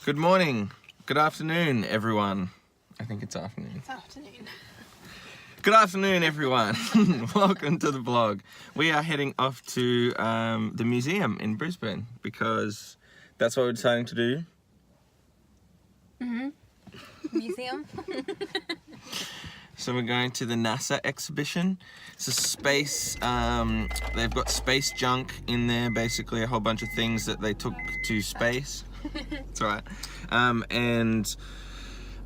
Good morning, good afternoon, everyone. I think it's afternoon. It's afternoon. Good afternoon, everyone. Welcome to the vlog. We are heading off to the museum in Brisbane because that's what we're deciding to do. Museum. So we're going to the NASA exhibition. It's a space, they've got space junk in there, basically a whole bunch of things that they took to space. It's all right. And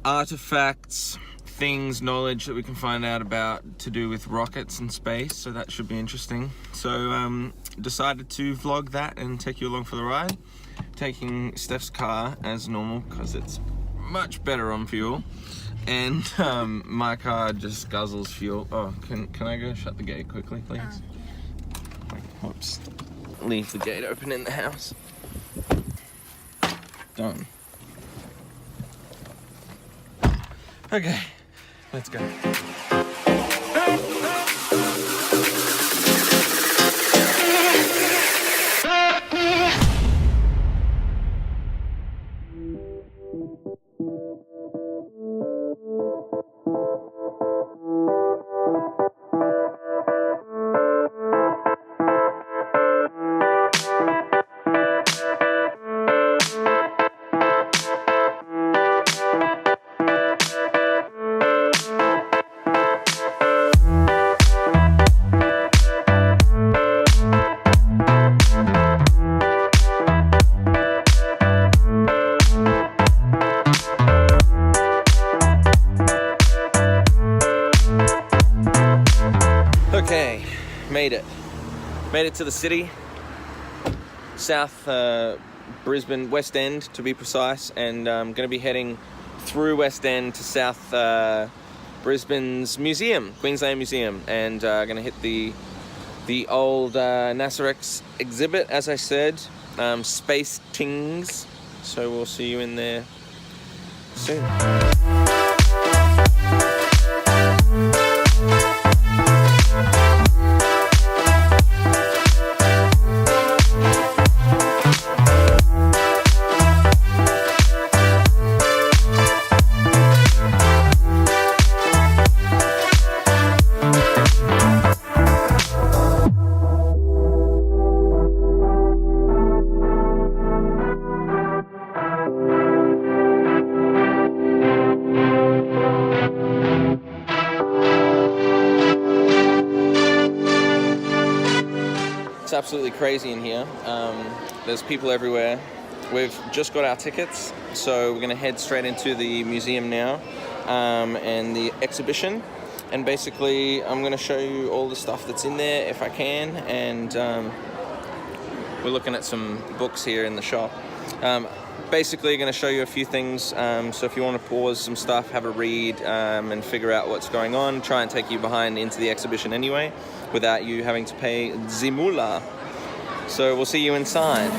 artifacts, things, knowledge that we can find out about to do with rockets and space, so that should be interesting. So decided to vlog that and take you along for the ride. Taking Steph's car as normal because it's much better on fuel. And my car just guzzles fuel. Oh, can I go shut the gate quickly, please? Whoops. Leave the gate open in the house. Done. Okay, let's go. Okay, made it to the city, South Brisbane, West End to be precise, and I'm going to be heading through West End to South Brisbane's museum, Queensland Museum, and going to hit the old NASA exhibit, as I said, Space Tings, so we'll see you in there soon. It's absolutely crazy in here. There's people everywhere. We've just got our tickets, so we're going to head straight into the museum now and the exhibition. And basically, I'm going to show you all the stuff that's in there if I can. And we're looking at some books here in the shop. Basically, going to show you a few things. So if you want to pause some stuff, have a read, and figure out what's going on, try and take you behind into the exhibition anyway, without you having to pay Zimula. So we'll see you inside.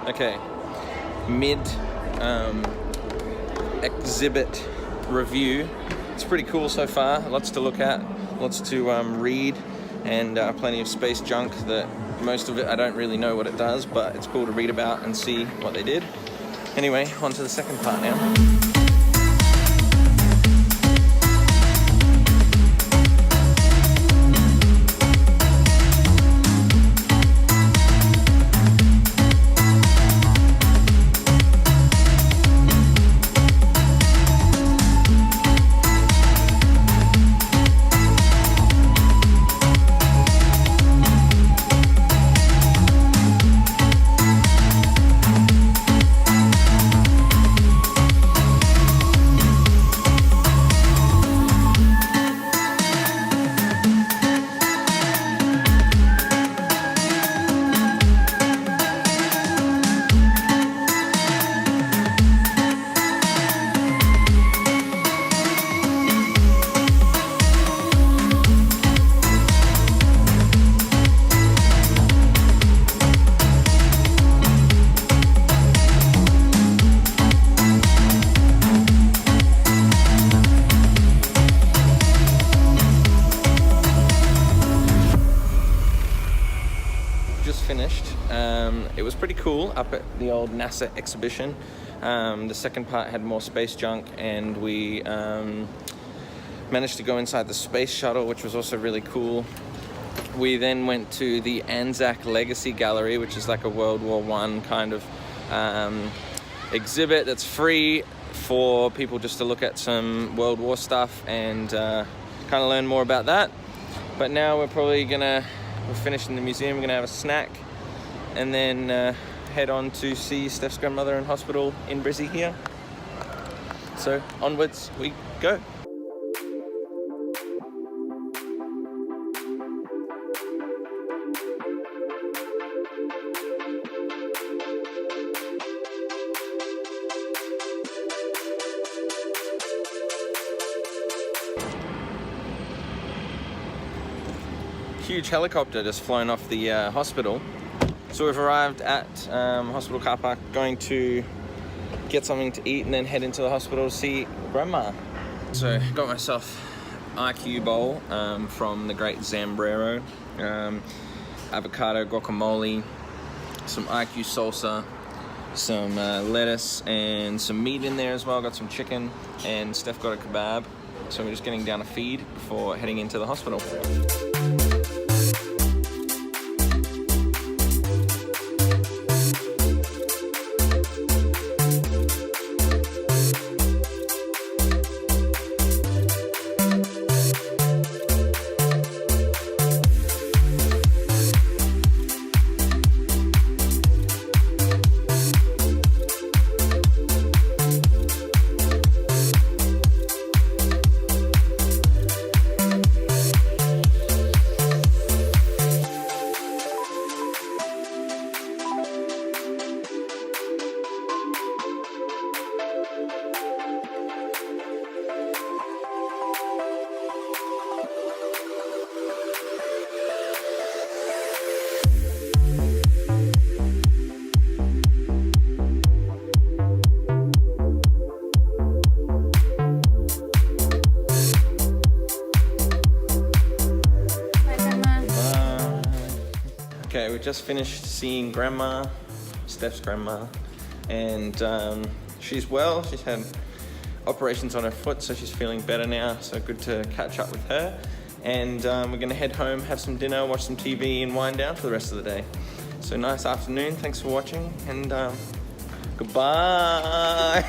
Okay, mid exhibit review. It's pretty cool so far. Lots to look at, lots to read, and plenty of space junk that most of it I don't really know what it does, but it's cool to read about and see what they did. Anyway, on to the second part now. Finished. It was pretty cool up at the old NASA exhibition. The second part had more space junk, and we managed to go inside the space shuttle, which was also really cool. We then went to the Anzac Legacy Gallery, which is like a World War I kind of exhibit that's free for people just to look at some World War stuff and kind of learn more about that. But now we're finished in the museum. We're gonna have a snack and then head on to see Steph's grandmother in hospital in Brizzy here. So onwards we go. Huge helicopter just flown off the hospital. So we've arrived at hospital car park, going to get something to eat and then head into the hospital to see Grandma. So got myself IQ bowl from the great Zambrero, avocado guacamole, some IQ salsa, some lettuce and some meat in there as well. Got some chicken, and Steph got a kebab. So we're just getting down a feed before heading into the hospital. Okay, we just finished seeing Grandma, Steph's grandma, and she's well. She's had operations on her foot, so she's feeling better now, so good to catch up with her. And we're gonna head home, have some dinner, watch some TV, and wind down for the rest of the day. So nice afternoon, thanks for watching, and goodbye.